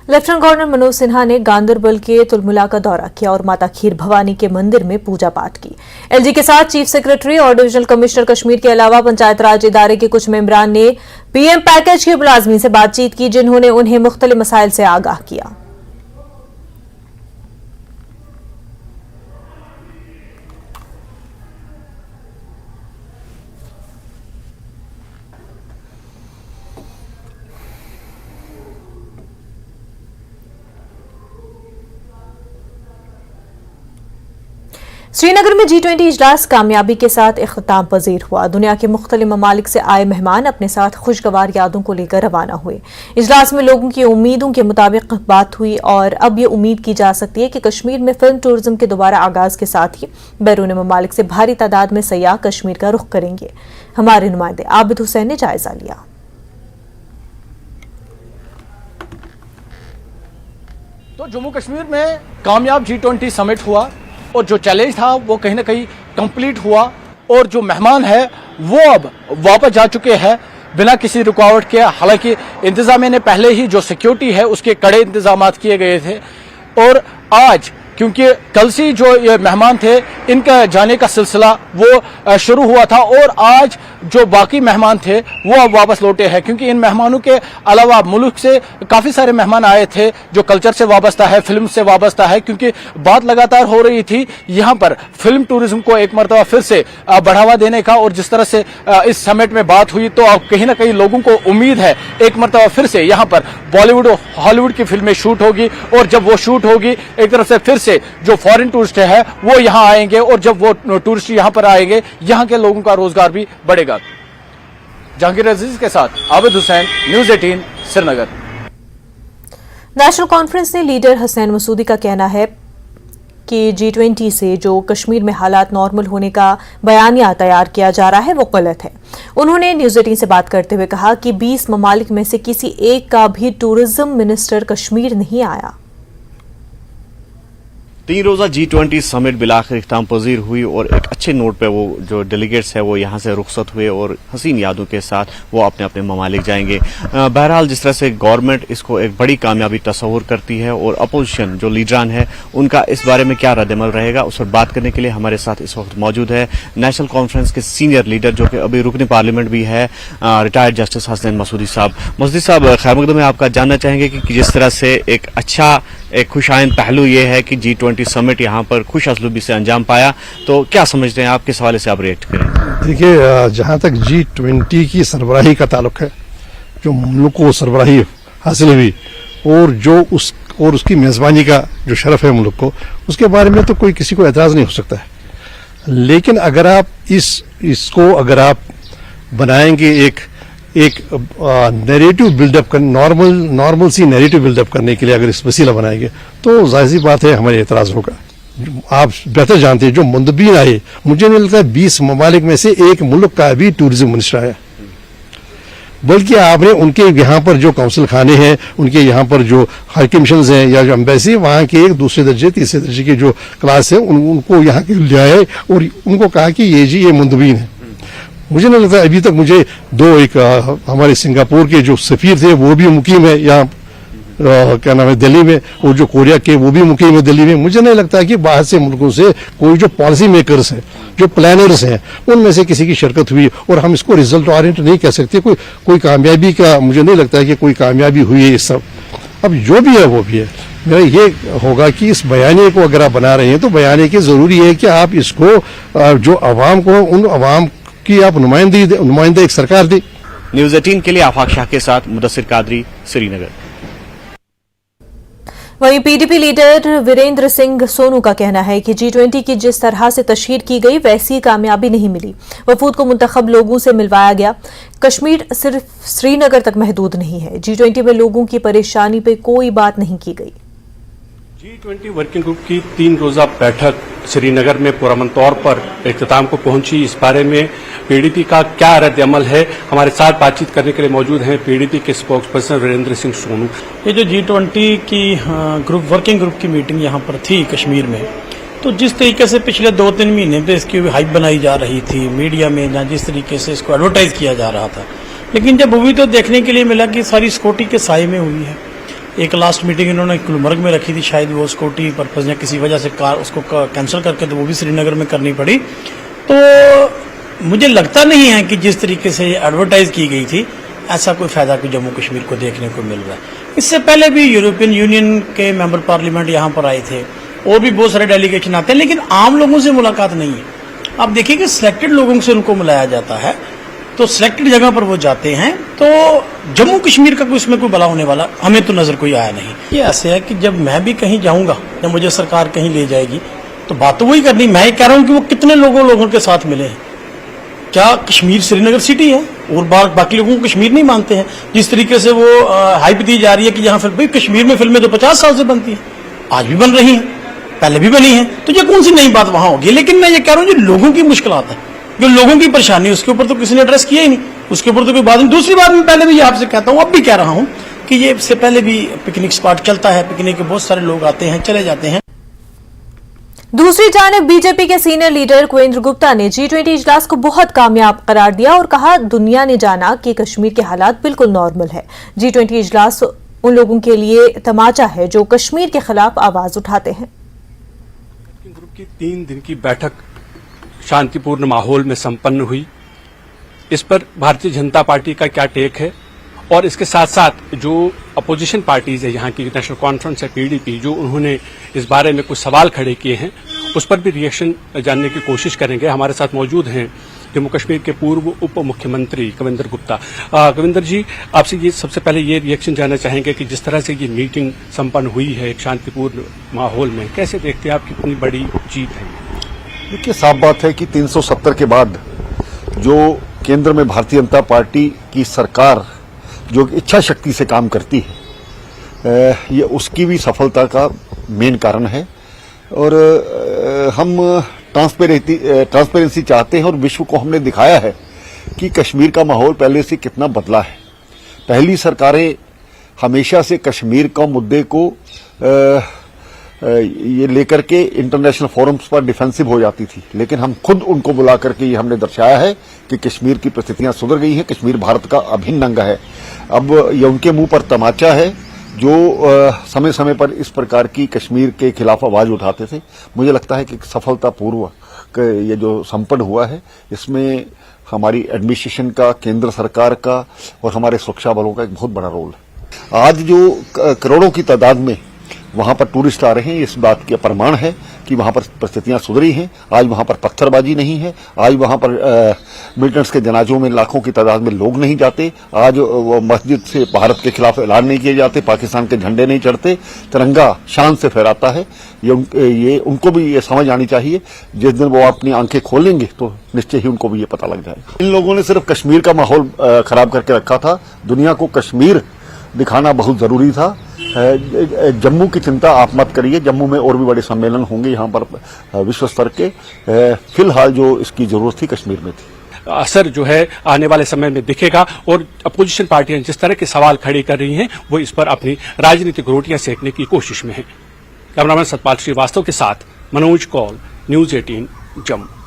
Lieutenant governor Manoj Sinha ने गांदरबल के तुलमुला का दौरा किया और माता खीर भवानी के मंदिर में पूजा पाठ की। एलजी के साथ चीफ सेक्रेटरी और डिविजनल कमिश्नर कश्मीर के अलावा पंचायत राज इदारे के कुछ मेंबरान ने पीएम पैकेज के मुलाजमीन से बातचीत की, जिन्होंने उन्हें मुख्तलिफ मसाइल से आगाह किया। श्रीनगर में G20 इजलास कामयाबी के साथ इख्तिताम पजीर हुआ। दुनिया के मुख्तलिफ ममालिक से आए मेहमान अपने साथ खुशगवार यादों को लेकर रवाना हुए। इजलास में लोगों की उम्मीदों के मुताबिक बात हुई और अब ये उम्मीद की जा सकती है कि कश्मीर में फिल्म टूरिज्म के दोबारा आगाज के साथ ही बैरून ममालिक से भारी तादाद में सयाह कश्मीर का रुख करेंगे। हमारे नुमाइंदे आबिद हुसैन ने जायजा लिया। तो जम्मू कश्मीर में कामयाब G20 समिट हुआ और जो चैलेंज था वो कहीं ना कहीं कंप्लीट हुआ और जो मेहमान है वो अब वापस जा चुके हैं बिना किसी रुकावट के। हालांकि इंतजामिया ने पहले ही जो सिक्योरिटी है उसके कड़े इंतजाम किए गए थे और आज क्योंकि कल से जो ये मेहमान थे इनका जाने का सिलसिला वो शुरू हुआ था और आज जो बाकी मेहमान थे वो अब वापस लौटे हैं, क्योंकि इन मेहमानों के अलावा मुल्क से काफ़ी सारे मेहमान आए थे जो कल्चर से वाबस्ता है, फिल्म से वाबस्ता है, क्योंकि बात लगातार हो रही थी यहाँ पर फिल्म टूरिज्म को एक मरतबा फिर से बढ़ावा देने का। और जिस तरह से इस समिट में बात हुई तो अब कहीं ना कहीं लोगों को उम्मीद है एक मरतबा फिर से यहाँ पर बॉलीवुड और हॉलीवुड की फिल्में शूट होगी और जब वो शूट होगी एक तरफ से फिर से जो फॉरेन टूरिस्ट है वो यहाँ आएंगे और जब वो टूरिस्ट यहाँ पर आएंगे यहाँ के लोगों का रोजगार भी बढ़ेगा। जहांगीर अजीज के साथ Abid Hussain, news 18 Srinagar. National conference ने लीडर हसनैन मसूदी का कहना है कि G20 से जो कश्मीर में हालात नॉर्मल होने का बयानिया तैयार किया जा रहा है वो गलत है। उन्होंने न्यूज़ 18 से बात करते हुए कहा कि 20 ममालिक में से किसी एक का भी टूरिज्म मिनिस्टर कश्मीर नहीं आया। 3 रोज़ा G20 समिट बिलाखिर इख्तिताम पजीर हुई और एक अच्छे नोट पे वो जो डेलीगेट्स है वो यहाँ से रुखसत हुए और हसीन यादों के साथ वो अपने अपने ममालिक जाएंगे। बहरहाल जिस तरह से गवर्नमेंट इसको एक बड़ी कामयाबी तस्वुर करती है और अपोजिशन जो लीडरान है उनका इस बारे में क्या रद्दमल रहेगा उस पर बात करने के लिए हमारे साथ इस वक्त मौजूद है नेशनल कॉन्फ्रेंस के सीनियर लीडर जो कि अभी रुकन पार्लियामेंट भी है, रिटायर्ड जस्टिस हसनैन मसूदी साहब। मसूदी साहब, खैर मकदम में आपका जानना चाहेंगे कि जिस तरह से एक खुशाइन पहलू ये है कि G20 समिट यहाँ पर खुश असलूबी से अंजाम पाया, तो क्या समझते हैं आप, किस हवाले से आप रिएक्ट करें? देखिए, जहाँ तक G20 की सरबराही का ताल्लुक है, जो मुल्क को सरबराही हासिल हुई और उसकी मेज़बानी का जो शरफ है मुल्क को, उसके बारे में तो कोई किसी को एतराज़ नहीं हो सकता है। लेकिन अगर आप इसको अगर आप बनाएंगे एक नैरेटिव बिल्डअप कर नॉर्मल सी नैरेटिव बिल्डअप करने के लिए अगर इस वसीला बनाएंगे तो जाहिर सी बात है हमारे एतराज़ होगा। आप बेहतर जानते हैं जो मुंदबीन आए, मुझे नहीं लगता 20 ममालिक में से एक मुल्क का भी टूरिज्म मिनिस्टर आया, बल्कि आपने उनके यहाँ पर जो काउंसिल खाने हैं, उनके यहाँ पर जो हाई कमीशंस हैं या जो एम्बेसी वहाँ के एक दूसरे दर्जे तीसरे दर्जे की जो क्लास है उनको यहाँ के ले आए और उनको कहा कि ये मुंदबीन है। मुझे नहीं लगता अभी तक मुझे एक हमारे सिंगापुर के जो सफीर थे वो भी मुकीम है यहाँ क्या नाम है दिल्ली में, और जो कोरिया के वो भी मुकीम है दिल्ली में। मुझे नहीं लगता कि बाहर से मुल्कों से कोई जो पॉलिसी मेकर्स हैं, जो प्लानर्स हैं, उनमें से किसी की शिरकत हुई और हम इसको रिजल्ट ओरिएंटेड नहीं कह सकते। कोई कामयाबी का मुझे नहीं लगता है कि कोई कामयाबी हुई है ये सब। अब जो भी है वो भी है। मेरा ये होगा कि इस बयाने को अगर आप बना रहे हैं तो बयाने की जरूरी है कि आप इसको जो अवाम को, उन अवाम की आप नुमाइंदे एक सरकार दी। न्यूज़ 18 के लिए आफाक शाह के साथ मुदस्सिर कादरी, श्रीनगर। वहीं पीडीपी लीडर वीरेंद्र सिंह सोनू का कहना है कि G20 की जिस तरह से तशहीर की गई वैसी कामयाबी नहीं मिली। वफूद को मुंतखब लोगों से मिलवाया गया। कश्मीर सिर्फ श्रीनगर तक महदूद नहीं है। G20 में लोगों की परेशानी पे कोई बात नहीं की गई। G20 वर्किंग ग्रुप की 3 रोजा बैठक श्रीनगर में पुरअमन तौर पर इख्तिताम को पहुंची। इस बारे में पीडीपी का क्या रद्द अमल है, हमारे साथ बातचीत करने के लिए मौजूद हैं पीडीपी के स्पोक्स पर्सन वीरेंद्र सिंह सोनू। ये जो G20 की वर्किंग ग्रुप की मीटिंग यहाँ पर थी कश्मीर में, तो जिस तरीके से पिछले 2-3 महीने पे इसकी हाइप बनाई जा रही थी मीडिया में, या जिस तरीके से इसको एडवर्टाइज किया जा रहा था, लेकिन जब हुई तो देखने के लिए मिला कि सारी सिक्योरिटी के साए में हुई है। एक लास्ट मीटिंग इन्होंने गुलमर्ग में रखी थी, शायद वो सिक्योरिटी पर्पज या किसी वजह से उसको कैंसिल करके तो वो भी श्रीनगर में करनी पड़ी। तो मुझे लगता नहीं है कि जिस तरीके से एडवर्टाइज की गई थी ऐसा कोई फायदा कोई जम्मू कश्मीर को देखने को मिल रहा है। इससे पहले भी यूरोपियन यूनियन के मेंबर पार्लियामेंट यहाँ पर आए थे और भी बहुत सारे डेलीगेशन आते हैं, लेकिन आम लोगों से मुलाकात नहीं है। आप देखिए कि सिलेक्टेड लोगों से उनको बुलाया जाता है, तो सिलेक्टेड जगह पर वो जाते हैं। तो जम्मू कश्मीर का कोई इसमें कोई भला होने वाला हमें तो नजर कोई आया नहीं। ये ऐसे है कि जब मैं भी कहीं जाऊंगा या मुझे सरकार कहीं ले जाएगी तो बात तो वही करनी। मैं कह रहा हूं कि वो कितने लोगों के साथ मिले हैं। क्या कश्मीर श्रीनगर सिटी है और बाकी लोगों को कश्मीर नहीं मानते हैं? जिस तरीके से वो हाइप दी जा रही है कि यहाँ फिर भाई कश्मीर में फिल्में तो 50 साल से बनती हैं, आज भी बन रही हैं, पहले भी बनी है, तो ये कौन सी नई बात वहां होगी? लेकिन मैं ये कह रहा हूं जो लोगों की मुश्किलात है, जो लोगों की परेशानी, उसके ऊपर तो किसी ने एड्रेस किया ही नहीं। उसके ऊपर तो कोई बात नहीं। दूसरी बात मैं पहले भी ये आपसे कहता हूं, अब भी कह रहा हूं कि ये इससे पहले भी पिकनिक स्पॉट चलता है, पिकनिक के बहुत सारे लोग आते हैं चले जाते हैं। दूसरी जानिब बीजेपी के सीनियर लीडर कुवेंद्र गुप्ता ने G20 इजलास को बहुत कामयाब करार दिया और कहा दुनिया ने जाना कि कश्मीर के हालात बिल्कुल नॉर्मल है। G20 इजलास उन लोगों के लिए तमाचा है जो कश्मीर के खिलाफ आवाज उठाते हैं। ग्रुप की 3 दिन की बैठक शांतिपूर्ण माहौल में संपन्न हुई। इस पर भारतीय जनता पार्टी का क्या टेक है और इसके साथ साथ जो अपोजिशन पार्टीज है, यहाँ की नेशनल कॉन्फ्रेंस है PDP, जो उन्होंने इस बारे में कुछ सवाल खड़े किए हैं, उस पर भी रिएक्शन जानने की कोशिश करेंगे। हमारे साथ मौजूद हैं जम्मू कश्मीर के पूर्व उप मुख्यमंत्री कुवेंद्र गुप्ता। कुवेंद्र जी, आपसे ये सबसे पहले ये रिएक्शन जानना चाहेंगे कि जिस तरह से ये मीटिंग संपन्न हुई है एक शांतिपूर्ण माहौल में, कैसे देखते हैं आप कितनी बड़ी जीत है? देखिए, साफ बात है कि 370 के बाद जो केंद्र में भारतीय जनता पार्टी की सरकार जो इच्छा शक्ति से काम करती है, ये उसकी भी सफलता का मेन कारण है। और हम ट्रांसपेरेंसी चाहते हैं और विश्व को हमने दिखाया है कि कश्मीर का माहौल पहले से कितना बदला है। पहली सरकारें हमेशा से कश्मीर का मुद्दे को ये लेकर के इंटरनेशनल फोरम्स पर डिफेंसिव हो जाती थी, लेकिन हम खुद उनको बुला करके ये हमने दर्शाया है कि कश्मीर की परिस्थितियां सुधर गई हैं, कश्मीर भारत का अभिन्न अंग है। अब ये उनके मुंह पर तमाचा है जो समय समय पर इस प्रकार की कश्मीर के खिलाफ आवाज उठाते थे। मुझे लगता है कि सफलतापूर्व ये जो संपन्न हुआ है, इसमें हमारी एडमिनिस्ट्रेशन का, केंद्र सरकार का और हमारे सुरक्षा बलों का एक बहुत बड़ा रोल है। आज जो करोड़ों की तादाद में वहां पर टूरिस्ट आ रहे हैं, इस बात के प्रमाण है कि वहां पर परिस्थितियां सुधरी हैं। आज वहां पर पत्थरबाजी नहीं है, आज वहां पर मिलिटेंट्स के जनाजों में लाखों की तादाद में लोग नहीं जाते, आज वो मस्जिद से भारत के खिलाफ ऐलान नहीं किए जाते, पाकिस्तान के झंडे नहीं चढ़ते, तिरंगा शान से फहराता है। ये उनको भी ये समझ आनी चाहिए। जिस दिन वो अपनी आंखें खोलेंगे तो निश्चय ही उनको भी ये पता लग जाएगा। इन लोगों ने सिर्फ कश्मीर का माहौल खराब करके रखा था, दुनिया को कश्मीर दिखाना बहुत जरूरी था। जम्मू की चिंता आप मत करिए, जम्मू में और भी बड़े सम्मेलन होंगे यहाँ पर विश्व स्तर के। फिलहाल जो इसकी जरूरत थी कश्मीर में थी। असर जो है आने वाले समय में दिखेगा और अपोजिशन पार्टियां जिस तरह के सवाल खड़े कर रही हैं वो इस पर अपनी राजनीतिक रोटियां सेकने की कोशिश में है। कैमरामैन सतपाल श्रीवास्तव के साथ मनोज कौल, न्यूज 18 जम्मू।